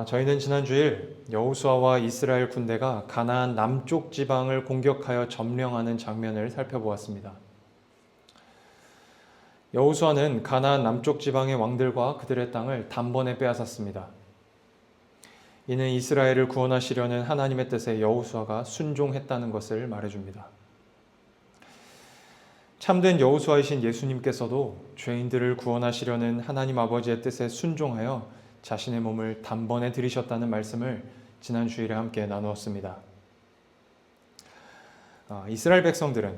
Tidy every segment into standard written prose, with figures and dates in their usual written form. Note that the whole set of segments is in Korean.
저희는 지난 주일 여호수아와 이스라엘 군대가 가나안 남쪽 지방을 공격하여 점령하는 장면을 살펴보았습니다. 여호수아는 가나안 남쪽 지방의 왕들과 그들의 땅을 단번에 빼앗았습니다. 이는 이스라엘을 구원하시려는 하나님의 뜻에 여호수아가 순종했다는 것을 말해줍니다. 참된 여호수아이신 예수님께서도 죄인들을 구원하시려는 하나님 아버지의 뜻에 순종하여 자신의 몸을 단번에 들이셨다는 말씀을 지난 주일에 함께 나누었습니다.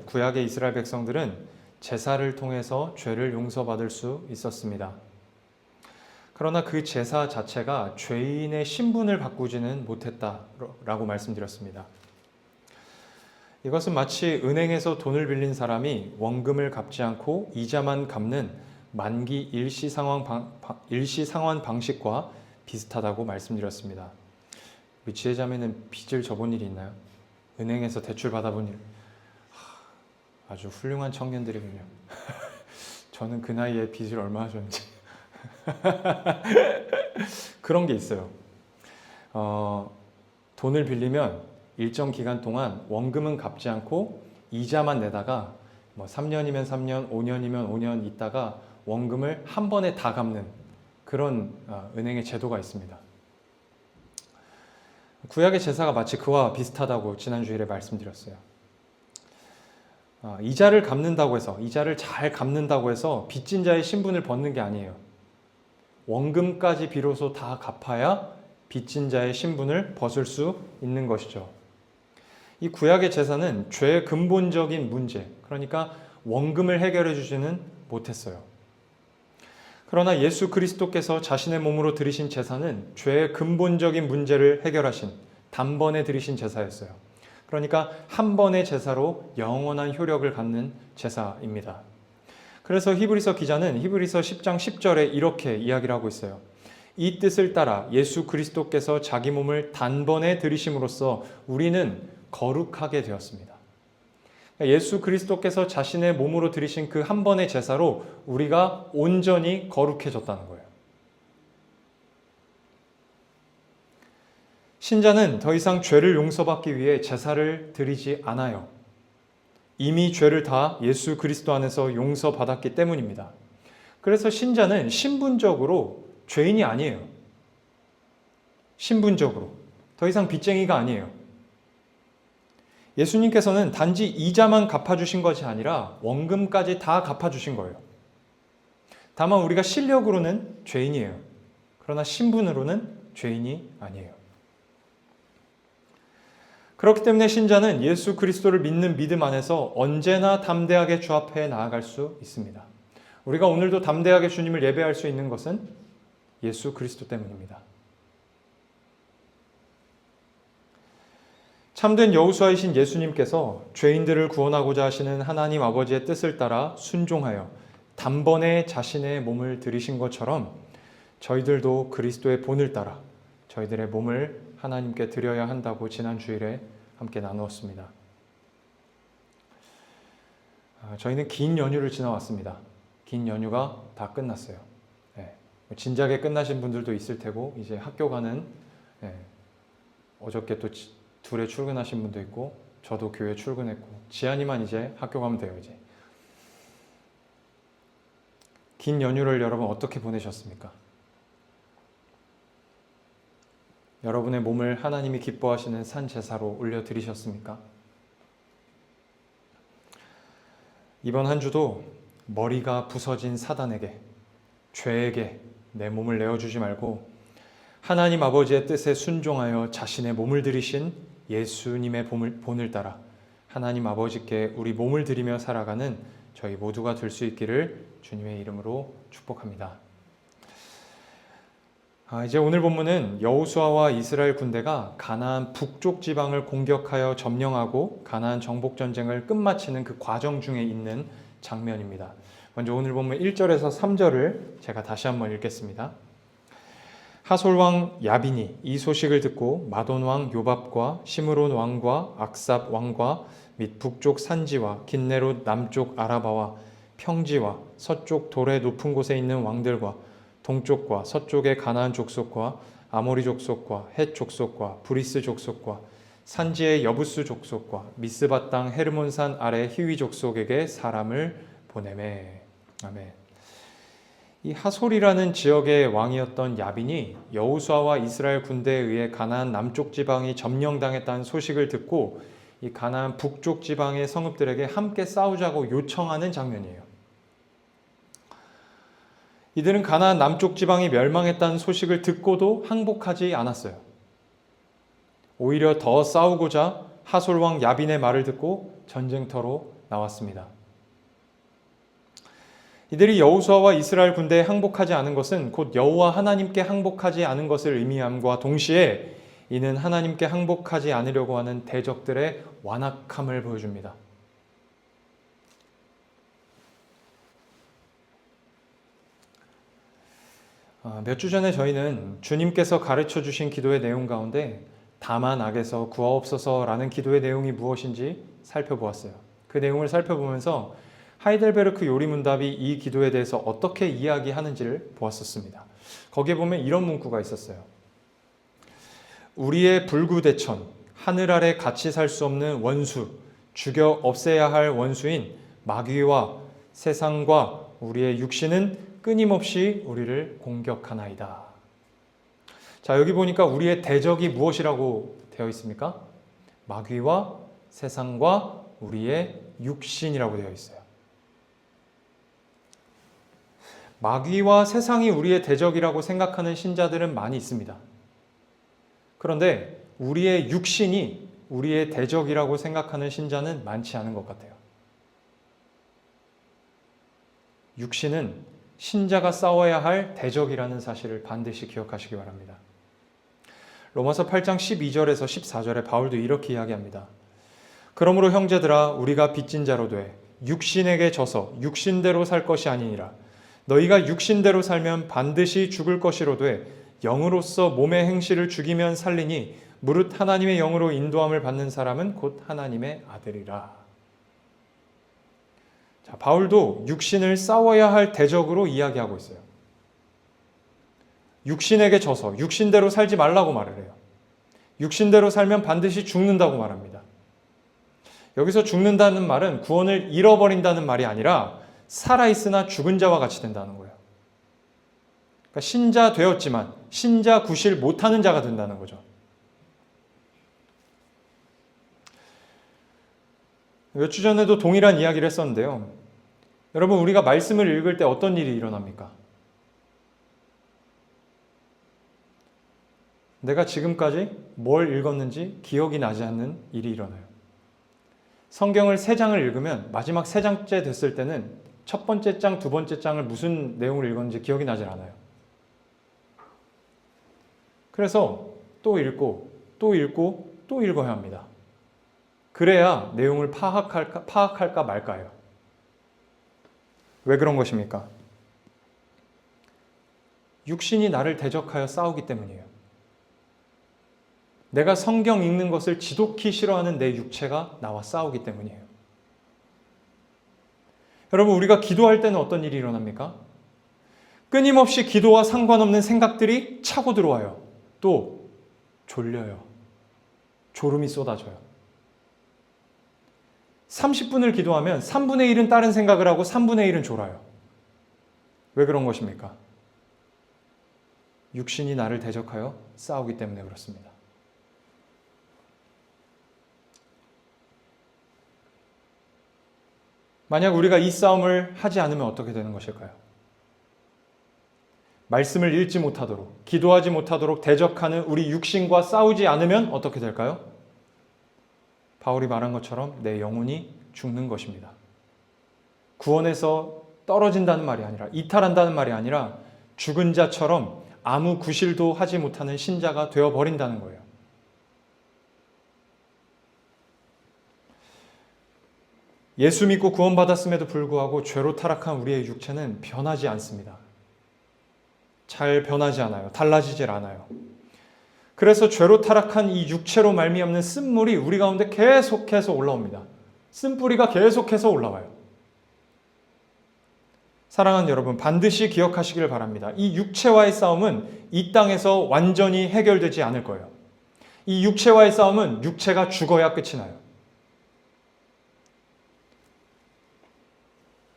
구약의 이스라엘 백성들은 제사를 통해서 죄를 용서받을 수 있었습니다. 그러나 그 제사 자체가 죄인의 신분을 바꾸지는 못했다라고 말씀드렸습니다. 이것은 마치 은행에서 돈을 빌린 사람이 원금을 갚지 않고 이자만 갚는 만기 일시상환 방식과 비슷하다고 말씀드렸습니다. 우리 지혜자매는 빚을 져본 일이 있나요? 은행에서 대출 받아본 일. 아주 훌륭한 청년들이군요. 저는 그 나이에 빚을 얼마나 졌는지. 그런 게 있어요. 돈을 빌리면 일정 기간 동안 원금은 갚지 않고 이자만 내다가 3년이면 3년, 5년이면 5년 있다가 원금을 한 번에 다 갚는 그런 은행의 제도가 있습니다. 구약의 제사가 마치 그와 비슷하다고 지난 주일에 말씀드렸어요. 이자를 잘 갚는다고 해서 빚진 자의 신분을 벗는 게 아니에요. 원금까지 비로소 다 갚아야 빚진 자의 신분을 벗을 수 있는 것이죠. 이 구약의 제사는 죄의 근본적인 문제, 그러니까 원금을 해결해 주지는 못했어요. 그러나 예수 그리스도께서 자신의 몸으로 드리신 제사는 죄의 근본적인 문제를 해결하신 단번에 드리신 제사였어요. 그러니까 한 번의 제사로 영원한 효력을 갖는 제사입니다. 그래서 히브리서 기자는 히브리서 10장 10절에 이렇게 이야기를 하고 있어요. 이 뜻을 따라 예수 그리스도께서 자기 몸을 단번에 드리심으로써 우리는 거룩하게 되었습니다. 예수 그리스도께서 자신의 몸으로 드리신 그 한 번의 제사로 우리가 온전히 거룩해졌다는 거예요. 신자는 더 이상 죄를 용서받기 위해 제사를 드리지 않아요. 이미 죄를 다 예수 그리스도 안에서 용서받았기 때문입니다. 그래서 신자는 신분적으로 죄인이 아니에요. 신분적으로. 더 이상 빚쟁이가 아니에요. 예수님께서는 단지 이자만 갚아주신 것이 아니라 원금까지 다 갚아주신 거예요. 다만 우리가 실력으로는 죄인이에요. 그러나 신분으로는 죄인이 아니에요. 그렇기 때문에 신자는 예수 그리스도를 믿는 믿음 안에서 언제나 담대하게 주 앞에 나아갈 수 있습니다. 우리가 오늘도 담대하게 주님을 예배할 수 있는 것은 예수 그리스도 때문입니다. 참된 여호수아이신 예수님께서 죄인들을 구원하고자 하시는 하나님 아버지의 뜻을 따라 순종하여 단번에 자신의 몸을 드리신 것처럼 저희들도 그리스도의 본을 따라 저희들의 몸을 하나님께 드려야 한다고 지난 주일에 함께 나누었습니다. 저희는 긴 연휴를 지나왔습니다. 긴 연휴가 다 끝났어요. 진작에 끝나신 분들도 있을 테고 이제 학교 가는 어저께 또 둘에 출근하신 분도 있고 저도 교회 출근했고 지한이만 이제 학교 가면 돼요. 이제 긴 연휴를 여러분 어떻게 보내셨습니까? 여러분의 몸을 하나님이 기뻐하시는 산 제사로 올려드리셨습니까? 이번 한 주도 머리가 부서진 사단에게, 죄에게 내 몸을 내어주지 말고 하나님 아버지의 뜻에 순종하여 자신의 몸을 드리신 예수님의 본을 따라 하나님 아버지께 우리 몸을 드리며 살아가는 저희 모두가 될 수 있기를 주님의 이름으로 축복합니다. 이제 오늘 본문은 여호수아와 이스라엘 군대가 가나안 북쪽 지방을 공격하여 점령하고 가나안 정복 전쟁을 끝마치는 그 과정 중에 있는 장면입니다. 먼저 오늘 본문 1절에서 3절을 제가 다시 한번 읽겠습니다. 하솔 왕 야빈이 이 소식을 듣고 마돈 왕 요밥과 시므론 왕과 악삽 왕과 및 북쪽 산지와 긴네롯 남쪽 아라바와 평지와 서쪽 돌의 높은 곳에 있는 왕들과 동쪽과 서쪽의 가나안 족속과 아모리 족속과 헷 족속과 브리스 족속과 산지의 여부스 족속과 미스바 땅 헤르몬산 아래 히위 족속에게 사람을 보내매. 아멘. 이 하솔이라는 지역의 왕이었던 야빈이 여호수아와 이스라엘 군대에 의해 가나안 남쪽 지방이 점령당했다는 소식을 듣고 이 가나안 북쪽 지방의 성읍들에게 함께 싸우자고 요청하는 장면이에요. 이들은 가나안 남쪽 지방이 멸망했다는 소식을 듣고도 항복하지 않았어요. 오히려 더 싸우고자 하솔 왕 야빈의 말을 듣고 전쟁터로 나왔습니다. 이들이 여호수아와 이스라엘 군대에 항복하지 않은 것은 곧 여호와 하나님께 항복하지 않은 것을 의미함과 동시에 이는 하나님께 항복하지 않으려고 하는 대적들의 완악함을 보여줍니다. 몇 주 전에 저희는 주님께서 가르쳐 주신 기도의 내용 가운데 다만 악에서 구하옵소서라는 기도의 내용이 무엇인지 살펴보았어요. 그 내용을 살펴보면서 하이델베르크 요리문답이 이 기도에 대해서 어떻게 이야기하는지를 보았었습니다. 거기에 보면 이런 문구가 있었어요. 우리의 불구대천, 하늘 아래 같이 살 수 없는 원수, 죽여 없애야 할 원수인 마귀와 세상과 우리의 육신은 끊임없이 우리를 공격하나이다. 자, 여기 보니까 우리의 대적이 무엇이라고 되어 있습니까? 마귀와 세상과 우리의 육신이라고 되어 있어요. 마귀와 세상이 우리의 대적이라고 생각하는 신자들은 많이 있습니다. 그런데 우리의 육신이 우리의 대적이라고 생각하는 신자는 많지 않은 것 같아요. 육신은 신자가 싸워야 할 대적이라는 사실을 반드시 기억하시기 바랍니다. 로마서 8장 12절에서 14절에 바울도 이렇게 이야기합니다. 그러므로 형제들아 우리가 빚진 자로 돼 육신에게 져서 육신대로 살 것이 아니니라. 너희가 육신대로 살면 반드시 죽을 것이로되 영으로서 몸의 행실을 죽이면 살리니 무릇 하나님의 영으로 인도함을 받는 사람은 곧 하나님의 아들이라. 자, 바울도 육신을 싸워야 할 대적으로 이야기하고 있어요. 육신에게 져서 육신대로 살지 말라고 말을 해요. 육신대로 살면 반드시 죽는다고 말합니다. 여기서 죽는다는 말은 구원을 잃어버린다는 말이 아니라 살아있으나 죽은 자와 같이 된다는 거예요. 그러니까 신자 되었지만 신자 구실 못하는 자가 된다는 거죠. 몇 주 전에도 동일한 이야기를 했었는데요. 여러분, 우리가 말씀을 읽을 때 어떤 일이 일어납니까? 내가 지금까지 뭘 읽었는지 기억이 나지 않는 일이 일어나요. 성경을 3장을 읽으면 마지막 3장째 됐을 때는 첫 번째 장, 두 번째 장을 무슨 내용을 읽었는지 기억이 나질 않아요. 그래서 또 읽고 또 읽고 또 읽어야 합니다. 그래야 내용을 파악할까 말까요. 왜 그런 것입니까? 육신이 나를 대적하여 싸우기 때문이에요. 내가 성경 읽는 것을 지독히 싫어하는 내 육체가 나와 싸우기 때문이에요. 여러분, 우리가 기도할 때는 어떤 일이 일어납니까? 끊임없이 기도와 상관없는 생각들이 차고 들어와요. 또 졸려요. 졸음이 쏟아져요. 30분을 기도하면 3분의 1은 다른 생각을 하고 3분의 1은 졸아요. 왜 그런 것입니까? 육신이 나를 대적하여 싸우기 때문에 그렇습니다. 만약 우리가 이 싸움을 하지 않으면 어떻게 되는 것일까요? 말씀을 읽지 못하도록, 기도하지 못하도록 대적하는 우리 육신과 싸우지 않으면 어떻게 될까요? 바울이 말한 것처럼 내 영혼이 죽는 것입니다. 구원에서 떨어진다는 말이 아니라, 이탈한다는 말이 아니라 죽은 자처럼 아무 구실도 하지 못하는 신자가 되어버린다는 거예요. 예수 믿고 구원받았음에도 불구하고 죄로 타락한 우리의 육체는 변하지 않습니다. 잘 변하지 않아요. 달라지질 않아요. 그래서 죄로 타락한 이 육체로 말미암는 쓴물이 우리 가운데 계속해서 올라옵니다. 쓴뿌리가 계속해서 올라와요. 사랑하는 여러분, 반드시 기억하시길 바랍니다. 이 육체와의 싸움은 이 땅에서 완전히 해결되지 않을 거예요. 이 육체와의 싸움은 육체가 죽어야 끝이 나요.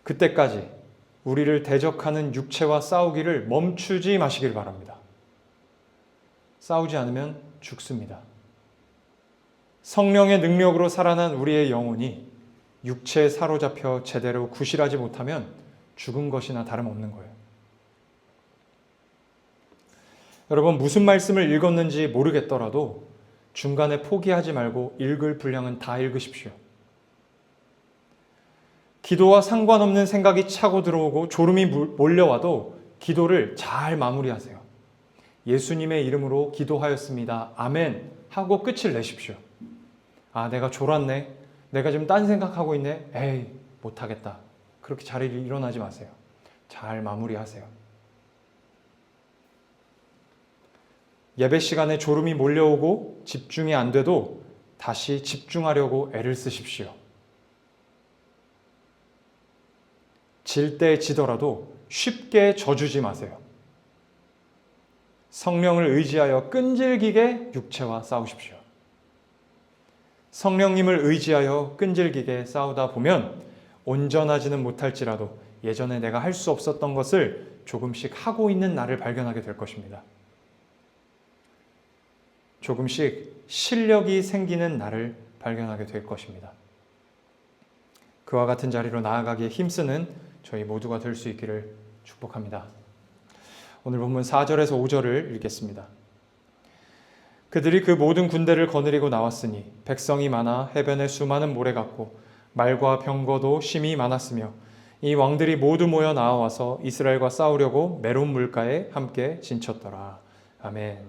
그때까지 우리를 대적하는 육체와 싸우기를 멈추지 마시길 바랍니다. 싸우지 않으면 죽습니다. 성령의 능력으로 살아난 우리의 영혼이 육체에 사로잡혀 제대로 구실하지 못하면 죽은 것이나 다름없는 거예요. 여러분, 무슨 말씀을 읽었는지 모르겠더라도 중간에 포기하지 말고 읽을 분량은 다 읽으십시오. 기도와 상관없는 생각이 차고 들어오고 졸음이 몰려와도 기도를 잘 마무리하세요. 예수님의 이름으로 기도하였습니다. 아멘 하고 끝을 내십시오. 아, 내가 졸았네. 내가 지금 딴 생각하고 있네. 에이, 못하겠다. 그렇게 자리를 일어나지 마세요. 잘 마무리하세요. 예배 시간에 졸음이 몰려오고 집중이 안 돼도 다시 집중하려고 애를 쓰십시오. 질 때 지더라도 쉽게 져주지 마세요. 성령을 의지하여 끈질기게 육체와 싸우십시오. 성령님을 의지하여 끈질기게 싸우다 보면 온전하지는 못할지라도 예전에 내가 할 수 없었던 것을 조금씩 하고 있는 나를 발견하게 될 것입니다. 조금씩 실력이 생기는 나를 발견하게 될 것입니다. 그와 같은 자리로 나아가기에 힘쓰는 저희 모두가 될 수 있기를 축복합니다. 오늘 본문 4절에서 5절을 읽겠습니다. 그들이 그 모든 군대를 거느리고 나왔으니 백성이 많아 해변에 수많은 모래 같고 말과 병거도 심히 많았으며 이 왕들이 모두 모여 나와서 이스라엘과 싸우려고 메론 물가에 함께 진쳤더라. 아멘.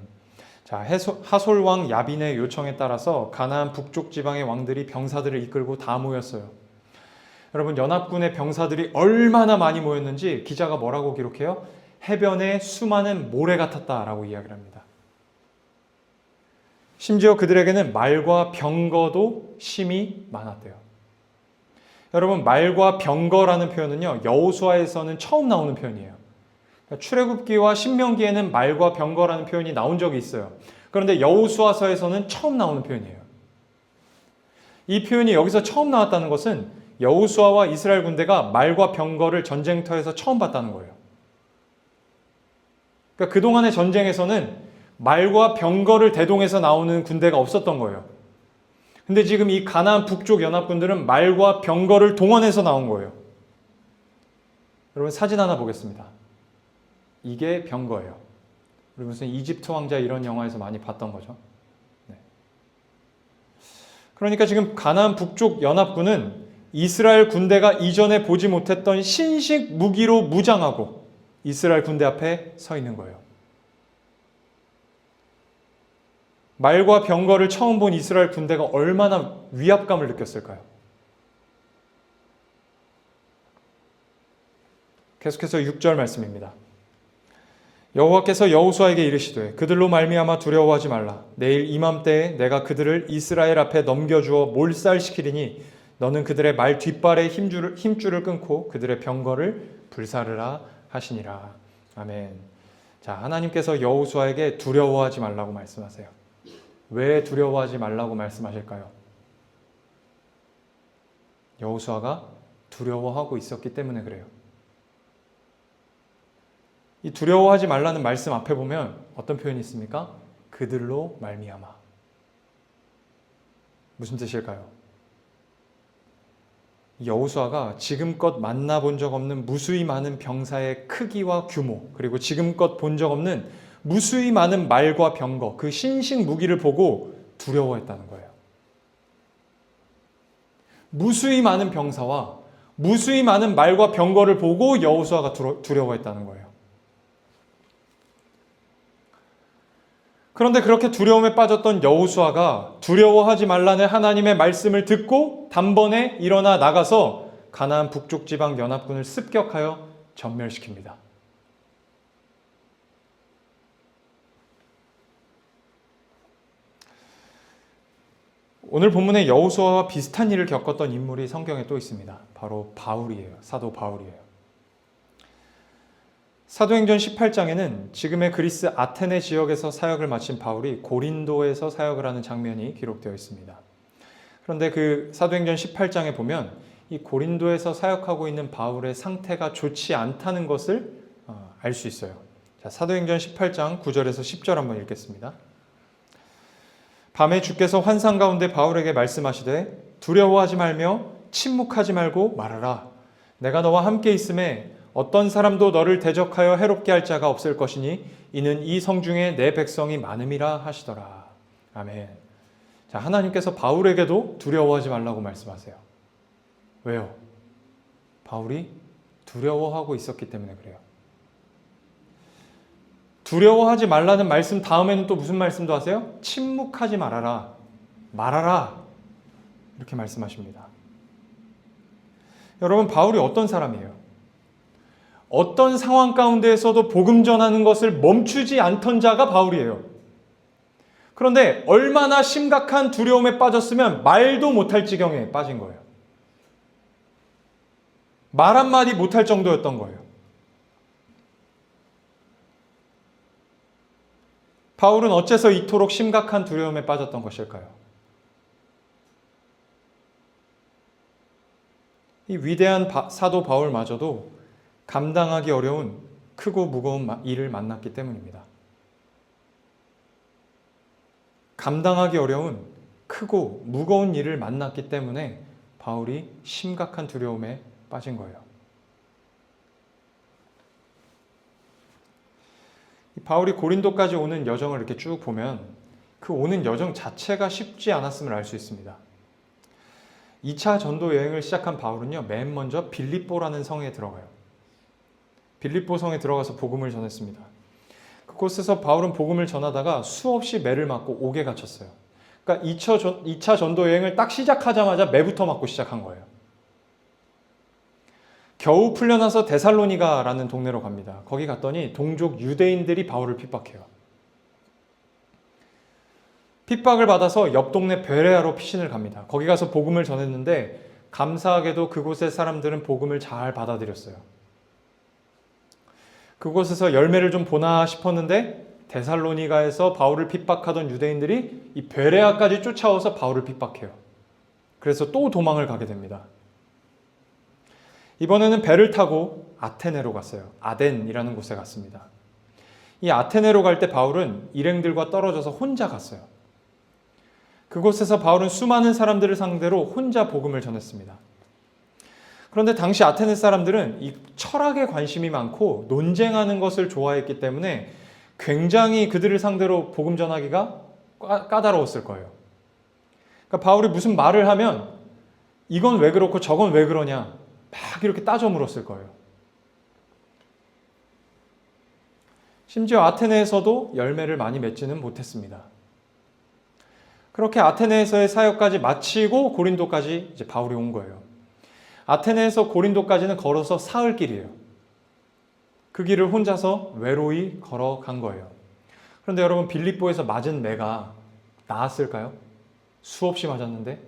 자, 하솔 왕 야빈의 요청에 따라서 가나안 북쪽 지방의 왕들이 병사들을 이끌고 다 모였어요. 여러분, 연합군의 병사들이 얼마나 많이 모였는지 기자가 뭐라고 기록해요? 해변에 수많은 모래 같았다라고 이야기를 합니다. 심지어 그들에게는 말과 병거도 심히 많았대요. 여러분, 말과 병거라는 표현은요, 여호수아에서는 처음 나오는 표현이에요. 출애굽기와 신명기에는 말과 병거라는 표현이 나온 적이 있어요. 그런데 여호수아서에서는 처음 나오는 표현이에요. 이 표현이 여기서 처음 나왔다는 것은 여호수아와 이스라엘 군대가 말과 병거를 전쟁터에서 처음 봤다는 거예요. 그러니까 그동안의 전쟁에서는 말과 병거를 대동해서 나오는 군대가 없었던 거예요. 근데 지금 이 가나안 북쪽 연합군들은 말과 병거를 동원해서 나온 거예요. 여러분, 사진 하나 보겠습니다. 이게 병거예요. 우리 무슨 이집트 왕자 이런 영화에서 많이 봤던 거죠. 네. 그러니까 지금 가나안 북쪽 연합군은 이스라엘 군대가 이전에 보지 못했던 신식 무기로 무장하고 이스라엘 군대 앞에 서 있는 거예요. 말과 병거를 처음 본 이스라엘 군대가 얼마나 위압감을 느꼈을까요? 계속해서 6절 말씀입니다. 여호와께서 여호수아에게 이르시되 그들로 말미암아 두려워하지 말라. 내일 이맘때에 내가 그들을 이스라엘 앞에 넘겨주어 몰살시키리니 너는 그들의 말 뒷발에 힘줄을 끊고 그들의 병거를 불사르라 하시니라. 아멘. 자, 하나님께서 여호수아에게 두려워하지 말라고 말씀하세요. 왜 두려워하지 말라고 말씀하실까요? 여호수아가 두려워하고 있었기 때문에 그래요. 이 두려워하지 말라는 말씀 앞에 보면 어떤 표현이 있습니까? 그들로 말미암아. 무슨 뜻일까요? 여호수아가 지금껏 만나본 적 없는 무수히 많은 병사의 크기와 규모, 그리고 지금껏 본 적 없는 무수히 많은 말과 병거, 그 신식 무기를 보고 두려워했다는 거예요. 무수히 많은 병사와 무수히 많은 말과 병거를 보고 여호수아가 두려워했다는 거예요. 그런데 그렇게 두려움에 빠졌던 여호수아가 두려워하지 말라는 하나님의 말씀을 듣고 단번에 일어나 나가서 가나안 북쪽 지방 연합군을 습격하여 전멸시킵니다. 오늘 본문에 여호수아와 비슷한 일을 겪었던 인물이 성경에 또 있습니다. 바로 바울이에요. 사도 바울이에요. 사도행전 18장에는 지금의 그리스 아테네 지역에서 사역을 마친 바울이 고린도에서 사역을 하는 장면이 기록되어 있습니다. 그런데 그 사도행전 18장에 보면 이 고린도에서 사역하고 있는 바울의 상태가 좋지 않다는 것을 알 수 있어요. 자, 사도행전 18장 9절에서 10절 한번 읽겠습니다. 밤에 주께서 환상 가운데 바울에게 말씀하시되 두려워하지 말며 침묵하지 말고 말하라. 내가 너와 함께 있음에 어떤 사람도 너를 대적하여 해롭게 할 자가 없을 것이니 이는 이 성중에 내 백성이 많음이라 하시더라. 아멘. 자, 하나님께서 바울에게도 두려워하지 말라고 말씀하세요. 왜요? 바울이 두려워하고 있었기 때문에 그래요. 두려워하지 말라는 말씀 다음에는 또 무슨 말씀도 하세요? 침묵하지 말아라. 말하라. 이렇게 말씀하십니다. 여러분, 바울이 어떤 사람이에요? 어떤 상황 가운데에서도 복음 전하는 것을 멈추지 않던 자가 바울이에요. 그런데 얼마나 심각한 두려움에 빠졌으면 말도 못할 지경에 빠진 거예요. 말 한마디 못할 정도였던 거예요. 바울은 어째서 이토록 심각한 두려움에 빠졌던 것일까요? 이 위대한 사도 바울마저도 감당하기 어려운 크고 무거운 일을 만났기 때문입니다. 감당하기 어려운 크고 무거운 일을 만났기 때문에 바울이 심각한 두려움에 빠진 거예요. 바울이 고린도까지 오는 여정을 이렇게 쭉 보면 그 오는 여정 자체가 쉽지 않았음을 알 수 있습니다. 2차 전도 여행을 시작한 바울은요, 맨 먼저 빌립보라는 성에 들어가요. 빌립보 성에 들어가서 복음을 전했습니다. 그곳에서 바울은 복음을 전하다가 수없이 매를 맞고 옥에 갇혔어요. 그러니까 2차 전도 여행을 딱 시작하자마자 매부터 맞고 시작한 거예요. 겨우 풀려나서 데살로니가라는 동네로 갑니다. 거기 갔더니 동족 유대인들이 바울을 핍박해요. 핍박을 받아서 옆 동네 베레아로 피신을 갑니다. 거기 가서 복음을 전했는데 감사하게도 그곳의 사람들은 복음을 잘 받아들였어요. 그곳에서 열매를 좀 보나 싶었는데 데살로니가에서 바울을 핍박하던 유대인들이 이 베레아까지 쫓아와서 바울을 핍박해요. 그래서 또 도망을 가게 됩니다. 이번에는 배를 타고 아테네로 갔어요. 아덴이라는 곳에 갔습니다. 이 아테네로 갈 때 바울은 일행들과 떨어져서 혼자 갔어요. 그곳에서 바울은 수많은 사람들을 상대로 혼자 복음을 전했습니다. 그런데 당시 아테네 사람들은 이 철학에 관심이 많고 논쟁하는 것을 좋아했기 때문에 굉장히 그들을 상대로 복음 전하기가 까다로웠을 거예요. 그러니까 바울이 무슨 말을 하면 이건 왜 그렇고 저건 왜 그러냐 막 이렇게 따져 물었을 거예요. 심지어 아테네에서도 열매를 많이 맺지는 못했습니다. 그렇게 아테네에서의 사역까지 마치고 고린도까지 이제 바울이 온 거예요. 아테네에서 고린도까지는 걸어서 사흘 길이에요. 그 길을 혼자서 외로이 걸어간 거예요. 그런데 여러분, 빌립보에서 맞은 매가 나았을까요? 수없이 맞았는데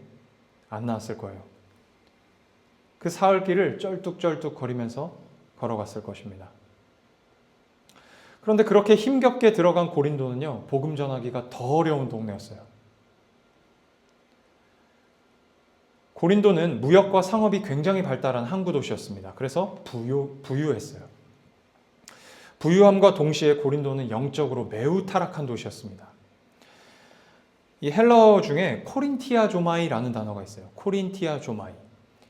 안 나았을 거예요. 그 사흘 길을 쩔뚝쩔뚝 거리면서 걸어갔을 것입니다. 그런데 그렇게 힘겹게 들어간 고린도는요, 복음 전하기가 더 어려운 동네였어요. 고린도는 무역과 상업이 굉장히 발달한 항구 도시였습니다. 그래서 부유했어요. 부유함과 동시에 고린도는 영적으로 매우 타락한 도시였습니다. 이 헬라어 중에 코린티아조마이라는 단어가 있어요. 코린티아조마이.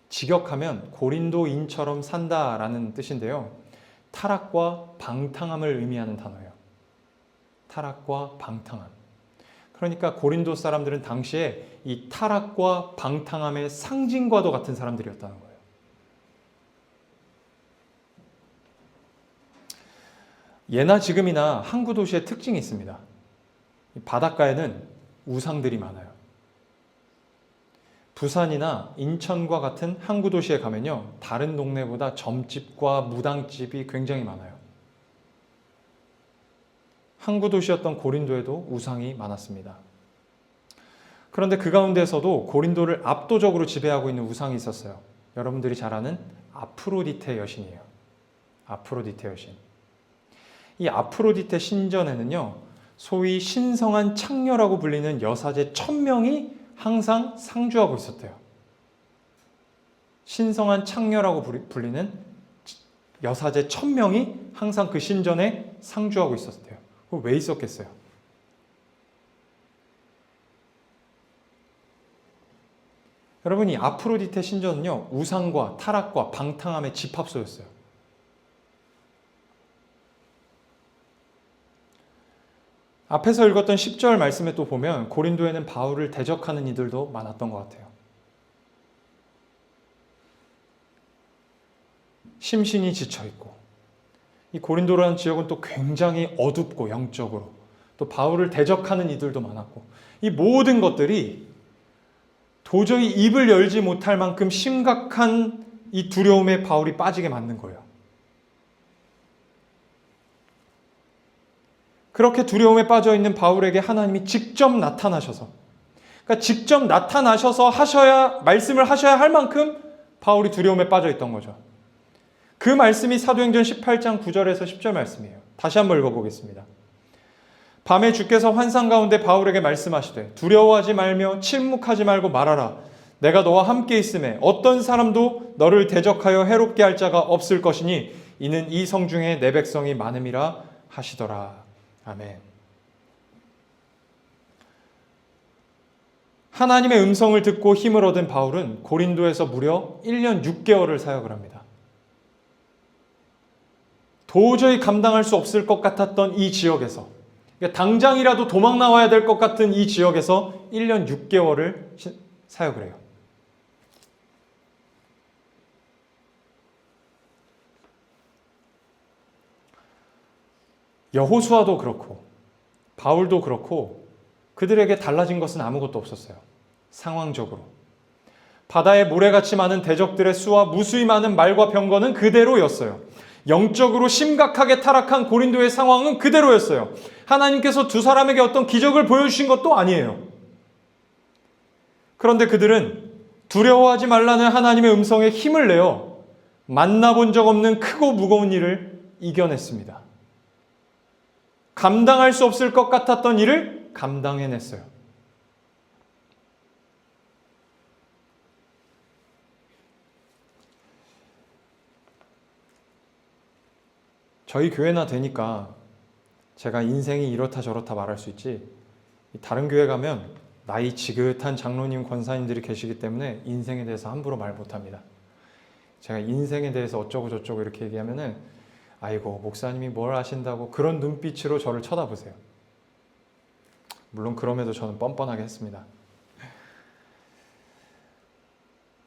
직역하면 고린도인처럼 산다라는 뜻인데요. 타락과 방탕함을 의미하는 단어예요. 타락과 방탕함. 그러니까 고린도 사람들은 당시에 이 타락과 방탕함의 상징과도 같은 사람들이었다는 거예요. 예나 지금이나 항구 도시의 특징이 있습니다. 바닷가에는 우상들이 많아요. 부산이나 인천과 같은 항구 도시에 가면요, 다른 동네보다 점집과 무당집이 굉장히 많아요. 항구 도시였던 고린도에도 우상이 많았습니다. 그런데 그 가운데서도 고린도를 압도적으로 지배하고 있는 우상이 있었어요. 여러분들이 잘 아는 아프로디테 여신이에요. 아프로디테 여신. 이 아프로디테 신전에는요, 소위 신성한 창녀라고 불리는 여사제 1000명이 항상 상주하고 있었대요. 신성한 창녀라고 불리는 여사제 1000명이 항상 그 신전에 상주하고 있었대요. 왜 있었겠어요? 여러분, 이 아프로디테 신전은요, 우상과 타락과 방탕함의 집합소였어요. 앞에서 읽었던 10절 말씀에 또 보면 고린도에는 바울을 대적하는 이들도 많았던 것 같아요. 심신이 지쳐있고, 이 고린도라는 지역은 또 굉장히 어둡고 영적으로, 또 바울을 대적하는 이들도 많았고, 이 모든 것들이 도저히 입을 열지 못할 만큼 심각한 이 두려움에 바울이 빠지게 만든 거예요. 그렇게 두려움에 빠져 있는 바울에게 하나님이 직접 나타나셔서, 그러니까 직접 나타나셔서 말씀을 하셔야 할 만큼 바울이 두려움에 빠져 있던 거죠. 그 말씀이 사도행전 18장 9절에서 10절 말씀이에요. 다시 한번 읽어보겠습니다. 밤에 주께서 환상 가운데 바울에게 말씀하시되 두려워하지 말며 침묵하지 말고 말하라. 내가 너와 함께 있음에 어떤 사람도 너를 대적하여 해롭게 할 자가 없을 것이니 이는 이 성 중에 내 백성이 많음이라 하시더라. 아멘. 하나님의 음성을 듣고 힘을 얻은 바울은 고린도에서 무려 1년 6개월을 사역을 합니다. 도저히 감당할 수 없을 것 같았던 이 지역에서, 그러니까 당장이라도 도망 나와야 될 것 같은 이 지역에서 1년 6개월을 사역을 해요. 여호수아도 그렇고 바울도 그렇고 그들에게 달라진 것은 아무것도 없었어요. 상황적으로. 바다에 모래같이 많은 대적들의 수와 무수히 많은 말과 병거는 그대로였어요. 영적으로 심각하게 타락한 고린도의 상황은 그대로였어요. 하나님께서 두 사람에게 어떤 기적을 보여주신 것도 아니에요. 그런데 그들은 두려워하지 말라는 하나님의 음성에 힘을 내어 만나본 적 없는 크고 무거운 일을 이겨냈습니다. 감당할 수 없을 것 같았던 일을 감당해냈어요. 저희 교회나 되니까 제가 인생이 이렇다 저렇다 말할 수 있지, 다른 교회 가면 나이 지긋한 장로님, 권사님들이 계시기 때문에 인생에 대해서 함부로 말 못합니다. 제가 인생에 대해서 어쩌고 저쩌고 이렇게 얘기하면은 아이고 목사님이 뭘 아신다고 그런 눈빛으로 저를 쳐다보세요. 물론 그럼에도 저는 뻔뻔하게 했습니다.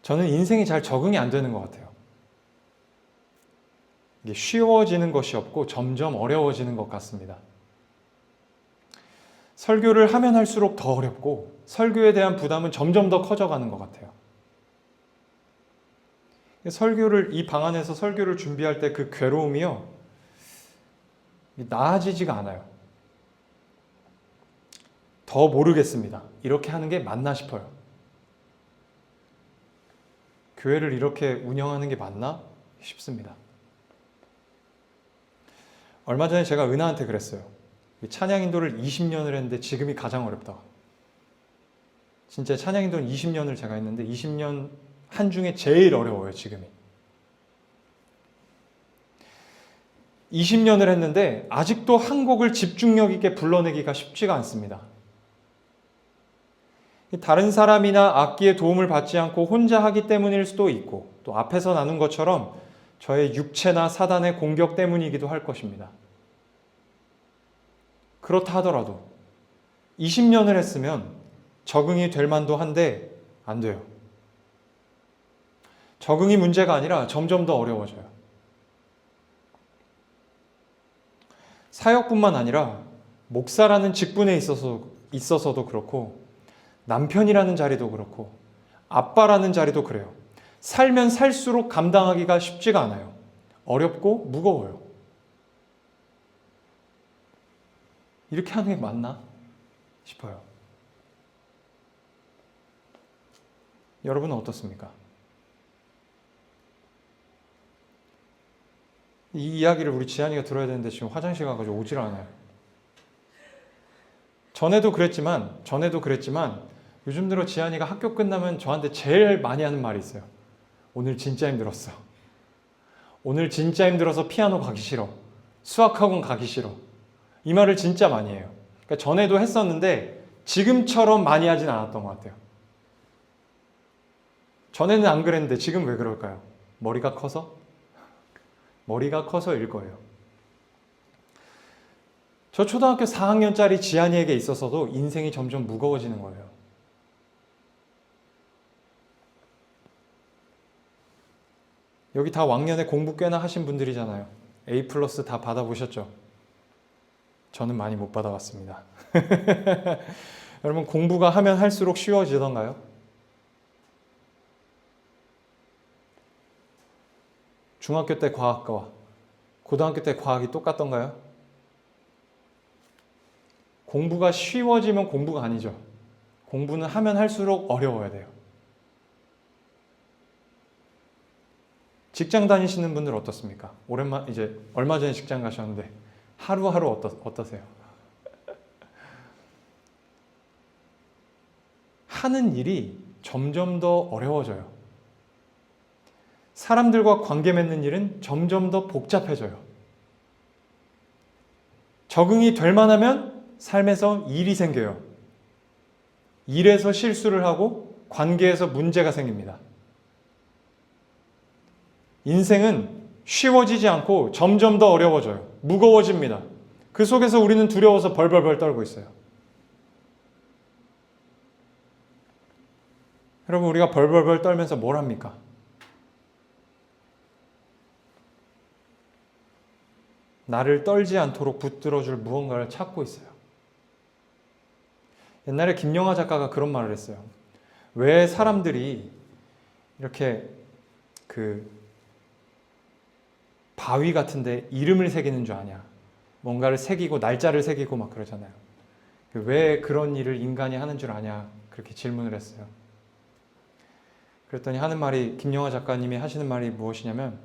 저는 인생이 잘 적응이 안 되는 것 같아요. 이게 쉬워지는 것이 없고 점점 어려워지는 것 같습니다. 설교를 하면 할수록 더 어렵고 설교에 대한 부담은 점점 더 커져가는 것 같아요. 이 방 안에서 설교를 준비할 때 그 괴로움이요, 나아지지가 않아요. 더 모르겠습니다. 이렇게 하는 게 맞나 싶어요. 교회를 이렇게 운영하는 게 맞나 싶습니다. 얼마 전에 제가 은하한테 그랬어요. 찬양 인도를 20년을 했는데 지금이 가장 어렵다. 진짜 찬양 인도는 20년을 제가 했는데 20년 한 중에 제일 어려워요, 지금이. 20년을 했는데 아직도 한 곡을 집중력 있게 불러내기가 쉽지가 않습니다. 다른 사람이나 악기의 도움을 받지 않고 혼자 하기 때문일 수도 있고, 또 앞에서 나눈 것처럼 저의 육체나 사단의 공격 때문이기도 할 것입니다. 그렇다 하더라도 20년을 했으면 적응이 될 만도 한데 안 돼요. 적응이 문제가 아니라 점점 더 어려워져요. 사역뿐만 아니라 목사라는 직분에 있어서도 그렇고, 남편이라는 자리도 그렇고, 아빠라는 자리도 그래요. 살면 살수록 감당하기가 쉽지가 않아요. 어렵고 무거워요. 이렇게 하는 게 맞나 싶어요. 여러분은 어떻습니까? 이 이야기를 우리 지한이가 들어야 되는데 지금 화장실 가가지고 오질 않아요. 전에도 그랬지만 요즘 들어 지한이가 학교 끝나면 저한테 제일 많이 하는 말이 있어요. 오늘 진짜 힘들었어. 오늘 진짜 힘들어서 피아노 가기 싫어. 수학학원 가기 싫어. 이 말을 진짜 많이 해요. 그러니까 전에도 했었는데 지금처럼 많이 하진 않았던 것 같아요. 전에는 안 그랬는데 지금 왜 그럴까요? 머리가 커서? 머리가 커서일 거예요. 저 초등학교 4학년짜리 지한이에게 있어서도 인생이 점점 무거워지는 거예요. 여기 다 왕년에 공부 꽤나 하신 분들이잖아요. A+ 다 받아보셨죠? 저는 많이 못 받아봤습니다. 여러분 공부가 하면 할수록 쉬워지던가요? 중학교 때 과학과 고등학교 때 과학이 똑같던가요? 공부가 쉬워지면 공부가 아니죠. 공부는 하면 할수록 어려워야 돼요. 직장 다니시는 분들 어떻습니까? 이제 얼마 전에 직장 가셨는데 하루하루 어떠세요? 하는 일이 점점 더 어려워져요. 사람들과 관계 맺는 일은 점점 더 복잡해져요. 적응이 될 만하면 삶에서 일이 생겨요. 일에서 실수를 하고 관계에서 문제가 생깁니다. 인생은 쉬워지지 않고 점점 더 어려워져요. 무거워집니다. 그 속에서 우리는 두려워서 벌벌벌 떨고 있어요. 여러분 우리가 벌벌벌 떨면서 뭘 합니까? 나를 떨지 않도록 붙들어줄 무언가를 찾고 있어요. 옛날에 김영하 작가가 그런 말을 했어요. 왜 사람들이 이렇게 바위 같은데 이름을 새기는 줄 아냐? 뭔가를 새기고 날짜를 새기고 막 그러잖아요. 왜 그런 일을 인간이 하는 줄 아냐? 그렇게 질문을 했어요. 그랬더니 김영하 작가님이 하시는 말이 무엇이냐면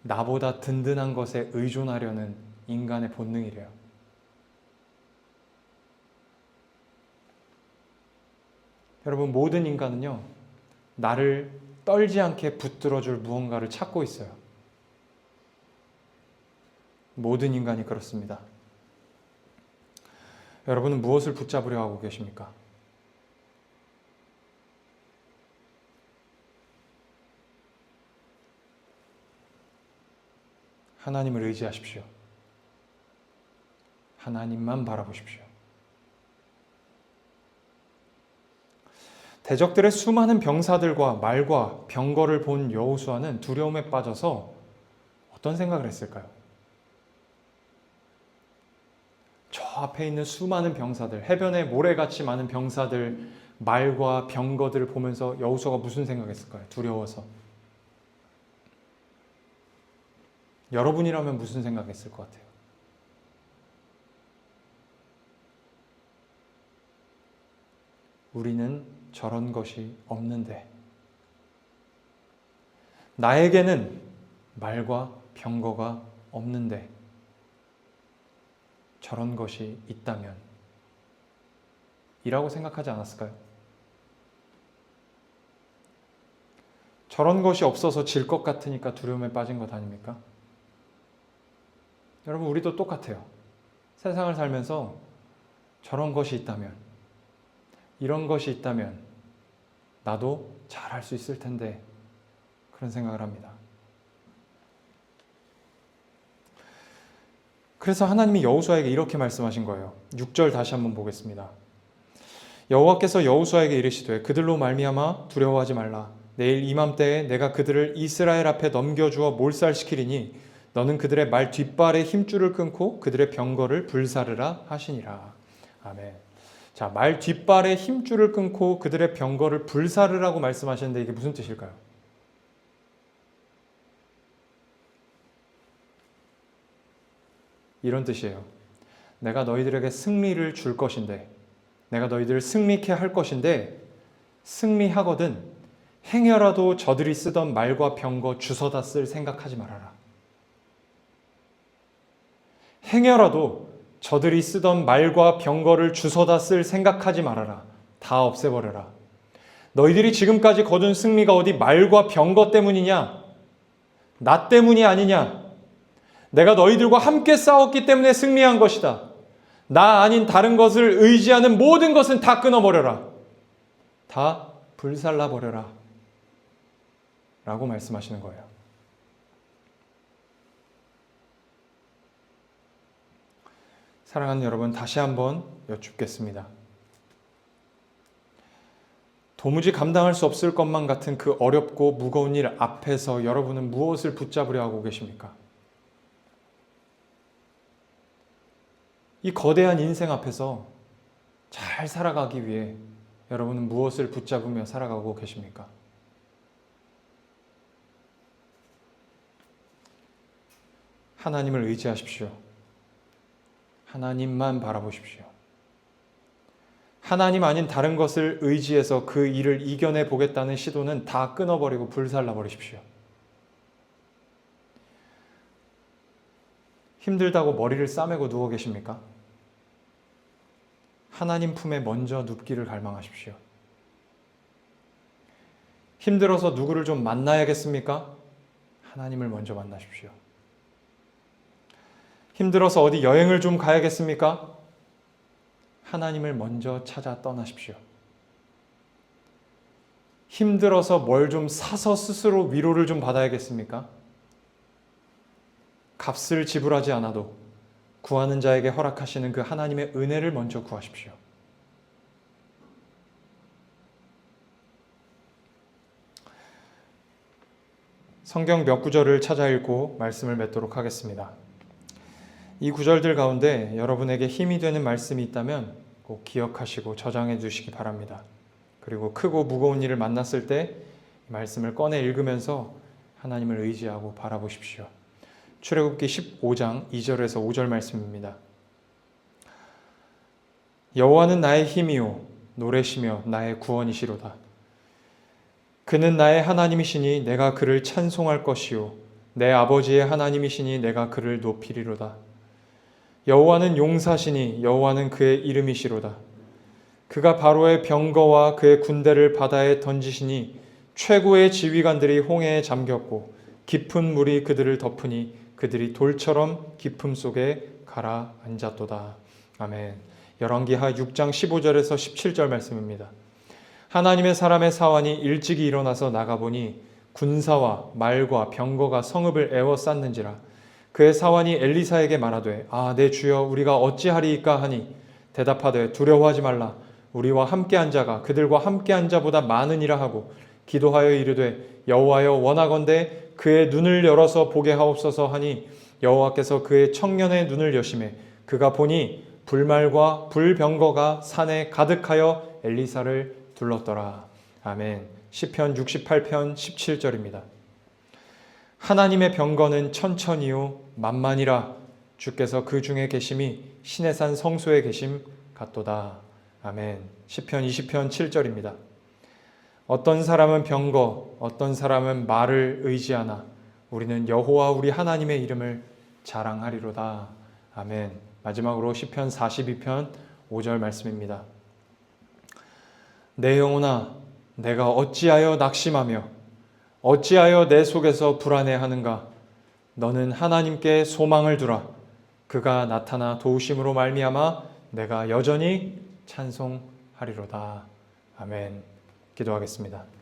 나보다 든든한 것에 의존하려는 인간의 본능이래요. 여러분 모든 인간은요. 나를 떨지 않게 붙들어줄 무언가를 찾고 있어요. 모든 인간이 그렇습니다. 여러분은 무엇을 붙잡으려 하고 계십니까? 하나님을 의지하십시오. 하나님만 바라보십시오. 대적들의 수많은 병사들과 말과 병거를 본 여호수아는 두려움에 빠져서 어떤 생각을 했을까요? 저 앞에 있는 수많은 병사들, 해변에 모래같이 많은 병사들, 말과 병거들을 보면서 여호수아가 무슨 생각했을까요? 두려워서. 여러분이라면 무슨 생각했을 것 같아요? 우리는 저런 것이 없는데, 나에게는 말과 병거가 없는데 저런 것이 있다면 이라고 생각하지 않았을까요? 저런 것이 없어서 질 것 같으니까 두려움에 빠진 것 아닙니까? 여러분 우리도 똑같아요. 세상을 살면서 저런 것이 있다면, 이런 것이 있다면 나도 잘할 수 있을 텐데 그런 생각을 합니다. 그래서 하나님이 여호수아에게 이렇게 말씀하신 거예요. 6절 다시 한번 보겠습니다. 여호와께서 여호수아에게 이르시되 그들로 말미암아 두려워하지 말라. 내일 이맘때에 내가 그들을 이스라엘 앞에 넘겨주어 몰살시키리니 너는 그들의 말 뒷발의 힘줄을 끊고 그들의 병거를 불사르라 하시니라. 아멘. 자, 말 뒷발의 힘줄을 끊고 그들의 병거를 불사르라고 말씀하시는데 이게 무슨 뜻일까요? 이런 뜻이에요. 내가 너희들에게 승리를 줄 것인데, 내가 너희들을 승리케 할 것인데 승리하거든 행여라도 저들이 쓰던 말과 병거 주워다 쓸 생각하지 말아라. 행여라도 저들이 쓰던 말과 병거를 주워다 쓸 생각하지 말아라. 다 없애버려라. 너희들이 지금까지 거둔 승리가 어디 말과 병거 때문이냐? 나 때문이 아니냐? 내가 너희들과 함께 싸웠기 때문에 승리한 것이다. 나 아닌 다른 것을 의지하는 모든 것은 다 끊어버려라. 다 불살라버려라. 라고 말씀하시는 거예요. 사랑하는 여러분, 다시 한번 여쭙겠습니다. 도무지 감당할 수 없을 것만 같은 그 어렵고 무거운 일 앞에서 여러분은 무엇을 붙잡으려 하고 계십니까? 이 거대한 인생 앞에서 잘 살아가기 위해 여러분은 무엇을 붙잡으며 살아가고 계십니까? 하나님을 의지하십시오. 하나님만 바라보십시오. 하나님 아닌 다른 것을 의지해서 그 일을 이겨내 보겠다는 시도는 다 끊어버리고 불살라 버리십시오. 힘들다고 머리를 싸매고 누워 계십니까? 하나님 품에 먼저 눕기를 갈망하십시오. 힘들어서 누구를 좀 만나야겠습니까? 하나님을 먼저 만나십시오. 힘들어서 어디 여행을 좀 가야겠습니까? 하나님을 먼저 찾아 떠나십시오. 힘들어서 뭘 좀 사서 스스로 위로를 좀 받아야겠습니까? 값을 지불하지 않아도 구하는 자에게 허락하시는 그 하나님의 은혜를 먼저 구하십시오. 성경 몇 구절을 찾아 읽고 말씀을 맺도록 하겠습니다. 이 구절들 가운데 여러분에게 힘이 되는 말씀이 있다면 꼭 기억하시고 저장해 두시기 바랍니다. 그리고 크고 무거운 일을 만났을 때 말씀을 꺼내 읽으면서 하나님을 의지하고 바라보십시오. 출애굽기 15장 2절에서 5절 말씀입니다. 여호와는 나의 힘이요 노래시며 나의 구원이시로다. 그는 나의 하나님이시니 내가 그를 찬송할 것이요 내 아버지의 하나님이시니 내가 그를 높이리로다. 여호와는 용사시니 여호와는 그의 이름이시로다. 그가 바로의 병거와 그의 군대를 바다에 던지시니 최고의 지휘관들이 홍해에 잠겼고 깊은 물이 그들을 덮으니 그들이 돌처럼 깊음 속에 가라앉았도다. 아멘. 열왕기하 6장 15절에서 17절 말씀입니다. 하나님의 사람의 사환이 일찍이 일어나서 나가보니 군사와 말과 병거가 성읍을 에워쌌는지라. 그의 사환이 엘리사에게 말하되 내 주여 우리가 어찌하리이까 하니 대답하되 두려워하지 말라. 우리와 함께한 자가 그들과 함께한 자보다 많으니라 하고 기도하여 이르되 여호와여 원하건대 그의 눈을 열어서 보게 하옵소서 하니 여호와께서 그의 청년의 눈을 여시매 그가 보니 불말과 불병거가 산에 가득하여 엘리사를 둘렀더라. 아멘. 시편 68편 17절입니다. 하나님의 병거는 천천히요 만만이라. 주께서 그 중에 계심이 신의 산 성소에 계심 같도다. 아멘. 시편 20편 7절입니다. 어떤 사람은 병거, 어떤 사람은 말을 의지하나 우리는 여호와 우리 하나님의 이름을 자랑하리로다. 아멘. 마지막으로 시편 42편 5절 말씀입니다. 내 영혼아 내가 어찌하여 낙심하며 어찌하여 내 속에서 불안해하는가? 너는 하나님께 소망을 두라. 그가 나타나 도우심으로 말미암아 내가 여전히 찬송하리로다. 아멘. 기도하겠습니다.